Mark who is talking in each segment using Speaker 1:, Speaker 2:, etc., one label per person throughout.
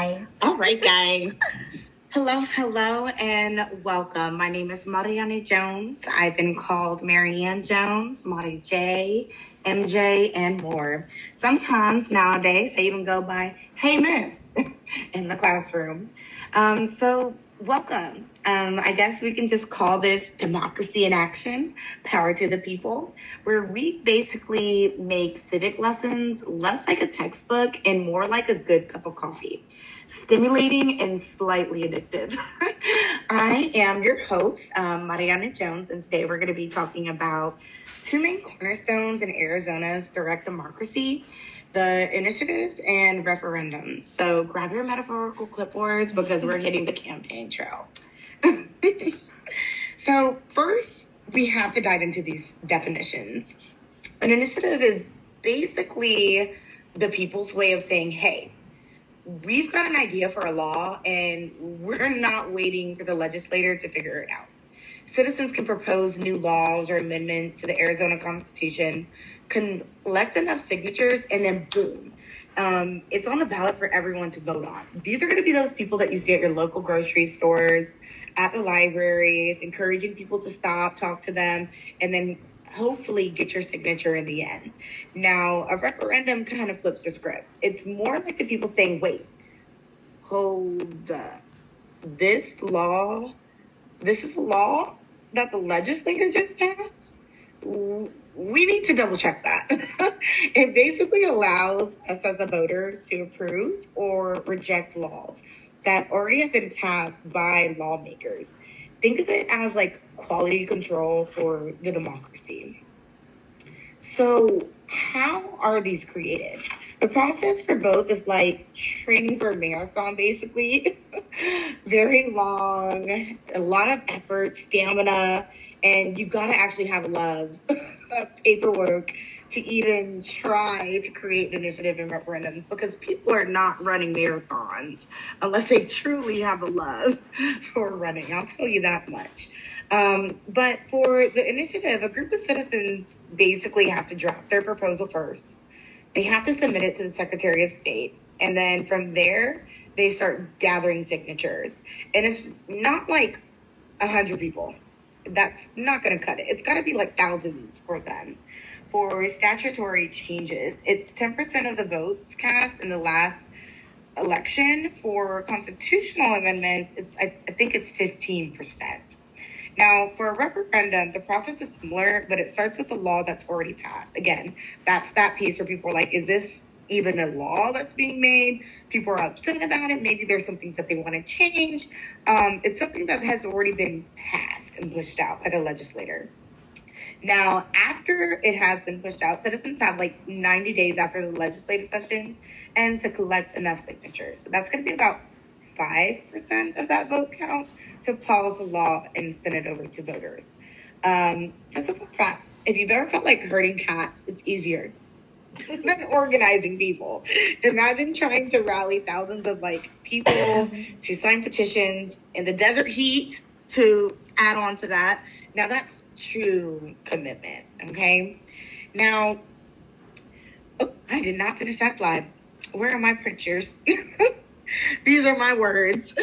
Speaker 1: Hi.
Speaker 2: All right, guys. Hello, and welcome. My name is Mariana Jones. I've been called Marianne Jones, Mari J, MJ, and more. Sometimes nowadays, I even go by Hey Miss in the classroom. So welcome. I guess we can just call this Democracy in Action, Power to the People, where we basically make civic lessons less like a textbook and more like a good cup of coffee. Stimulating and slightly addictive. I am your host, Mariana Jones, and today we're going to be talking about two main cornerstones in Arizona's direct democracy, the initiatives and referendums. So grab your metaphorical clipboards because we're hitting the campaign trail. So first, we have to dive into these definitions. An initiative is basically the people's way of saying, hey, we've got an idea for a law and we're not waiting for the legislator to figure it out. Citizens can propose new laws or amendments to the Arizona Constitution, collect enough signatures, and then boom, it's on the ballot for everyone to vote on. These are going to be those people that you see at your local grocery stores, at the libraries, encouraging people to stop, talk to them, and then hopefully get your signature in the end. Now, a referendum kind of flips the script. It's more like the people saying, wait, hold up. This is a law that the legislature just passed? We need to double check that. It basically allows us as the voters to approve or reject laws that already have been passed by lawmakers. Think of it as like quality control for the democracy. So how are these created? The process for both is like training for a marathon, basically. Very long, a lot of effort, stamina, and you got to actually have love, paperwork to even try to create an initiative and referendums, because people are not running marathons unless they truly have a love for running. I'll tell you that much. But for the initiative, a group of citizens basically have to draft their proposal first. They have to submit it to the Secretary of State. And then from there, they start gathering signatures. And it's not like 100 people. That's not going to cut it. It's got to be like thousands for them. For statutory changes, it's 10% of the votes cast in the last election. For constitutional amendments, I think it's 15%. Now, for a referendum, the process is similar, but it starts with the law that's already passed. Again, that's that piece where people are like, is this even a law that's being made? People are upset about it. Maybe there's some things that they want to change. It's something that has already been passed and pushed out by the legislator. Now, after it has been pushed out, citizens have like 90 days after the legislative session ends to collect enough signatures. So that's going to be about 5% of that vote count to pause the law and send it over to voters. Just a fun fact, if you've ever felt like herding cats, it's easier than organizing people. Imagine trying to rally thousands of like people to sign petitions in the desert heat to add on to that. Now that's true commitment, okay? Now, I did not finish that slide. Where are my pictures? These are my words.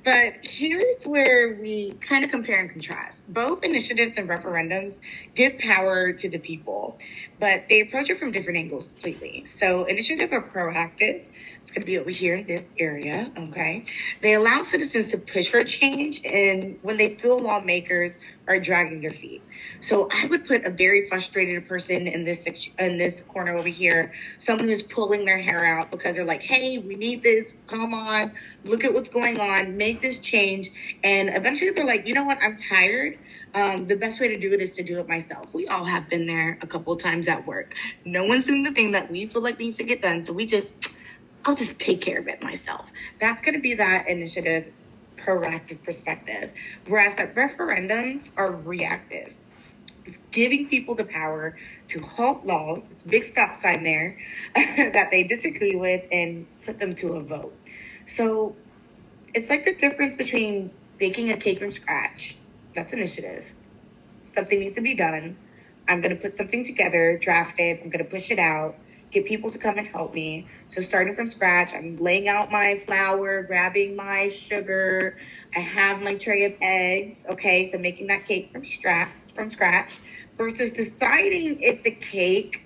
Speaker 2: But here's where we kind of compare and contrast. Both initiatives and referendums give power to the people, but they approach it from different angles completely. So initiatives are proactive. It's going to be over here in this area, okay? They allow citizens to push for change and when they feel lawmakers are dragging their feet. So I would put a very frustrated person in this corner over here, someone who's pulling their hair out because they're like, hey, we need this, come on, look at what's going on, make this change. And eventually they're like, you know what, I'm tired. The best way to do it is to do it myself. We all have been there a couple of times at work. No one's doing the thing that we feel like needs to get done. So I'll just take care of it myself. That's going to be that initiative proactive perspective. Whereas the referendums are reactive. It's giving people the power to halt laws, it's a big stop sign there, that they disagree with and put them to a vote. So it's like the difference between baking a cake from scratch. That's initiative. Something needs to be done. I'm going to put something together, draft it, I'm going to push it out, get people to come and help me. So starting from scratch, I'm laying out my flour, grabbing my sugar. I have my tray of eggs. Okay, so making that cake from scratch versus deciding if the cake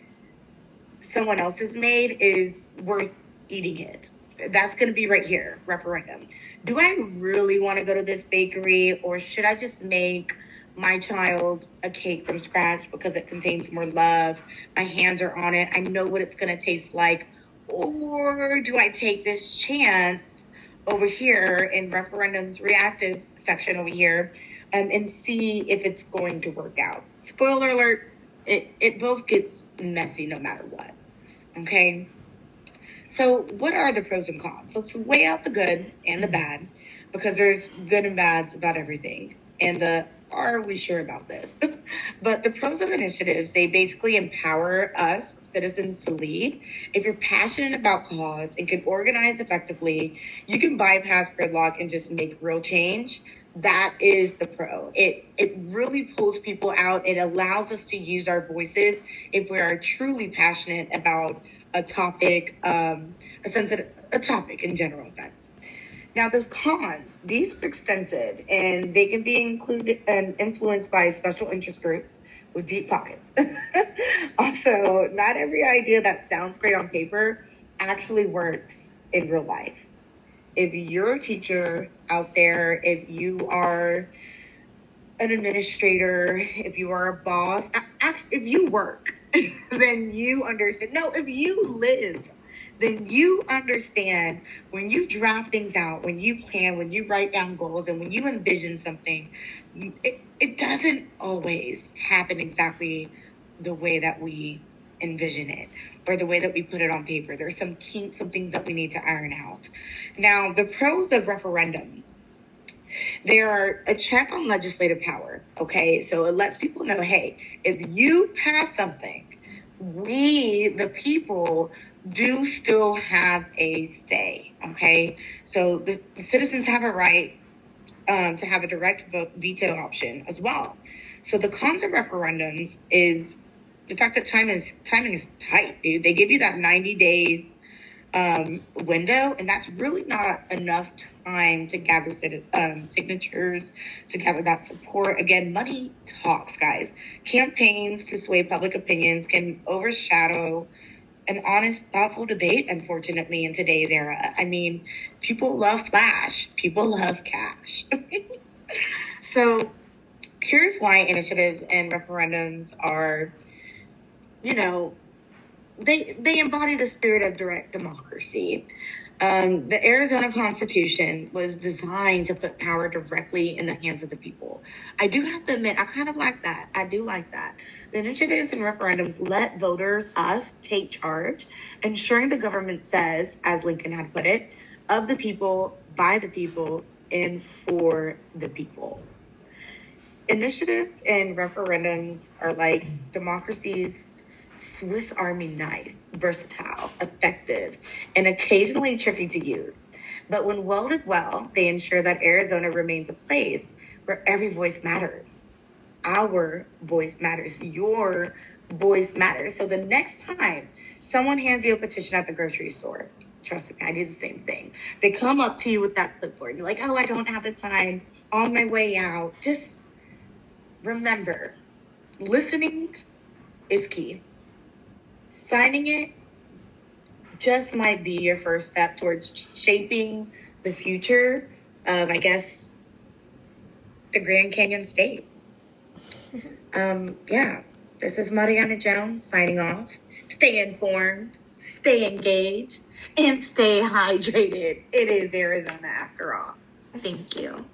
Speaker 2: someone else has made is worth eating it. That's going to be right here, referendum. Do I really want to go to this bakery, or should I just make my child a cake from scratch because it contains more love? My hands are on it. I know what it's going to taste like. Or do I take this chance over here in referendums reactive section over here and see if it's going to work out? Spoiler alert, it both gets messy no matter what. Okay? So what are the pros and cons? Let's weigh out the good and the bad, because there's good and bads about everything. And are we sure about this? But the pros of initiatives, they basically empower us citizens to lead. If you're passionate about cause and can organize effectively, you can bypass gridlock and just make real change. That is the pro. It really pulls people out. It allows us to use our voices if we are truly passionate about a topic, a topic in general sense. Now, those cons, these are extensive, and they can be included and influenced by special interest groups with deep pockets. Also, not every idea that sounds great on paper actually works in real life. If you're a teacher out there, if you are an administrator, if you are a boss, if you work, then you understand. No, if you live, then you understand when you draft things out, when you plan, when you write down goals, and when you envision something, it doesn't always happen exactly the way that we envision it or the way that we put it on paper. There's some kinks, some things that we need to iron out. Now, the pros of referendums. They are a check on legislative power, okay? So it lets people know, hey, if you pass something, we, the people, do still have a say, okay? So the citizens have a right to have a direct veto option as well. So the cons of referendums is the fact that timing is tight, dude. They give you that 90 days window, and that's really not enough time to gather signatures, to gather that support. Again, money talks, guys. Campaigns to sway public opinions can overshadow an honest, thoughtful debate, unfortunately, in today's era. I mean, people love flash. People love cash. So here's why initiatives and referendums are, they embody the spirit of direct democracy. The Arizona Constitution was designed to put power directly in the hands of the people. I do have to admit, I kind of like that. I do like that. The initiatives and referendums let voters, us, take charge, ensuring the government says, as Lincoln had put it, of the people, by the people, and for the people. Initiatives and referendums are like democracy's Swiss Army knife, versatile, effective, and occasionally tricky to use. But when welded well, they ensure that Arizona remains a place where every voice matters. Our voice matters. Your voice matters. So the next time someone hands you a petition at the grocery store, trust me, I do the same thing. They come up to you with that clipboard. You're like, oh, I don't have the time. On my way out. Just remember, listening is key. Signing it just might be your first step towards shaping the future of, I guess, the Grand Canyon State. This is Mariana Jones signing off. Stay informed, stay engaged, and stay hydrated. It is Arizona after all. Thank you.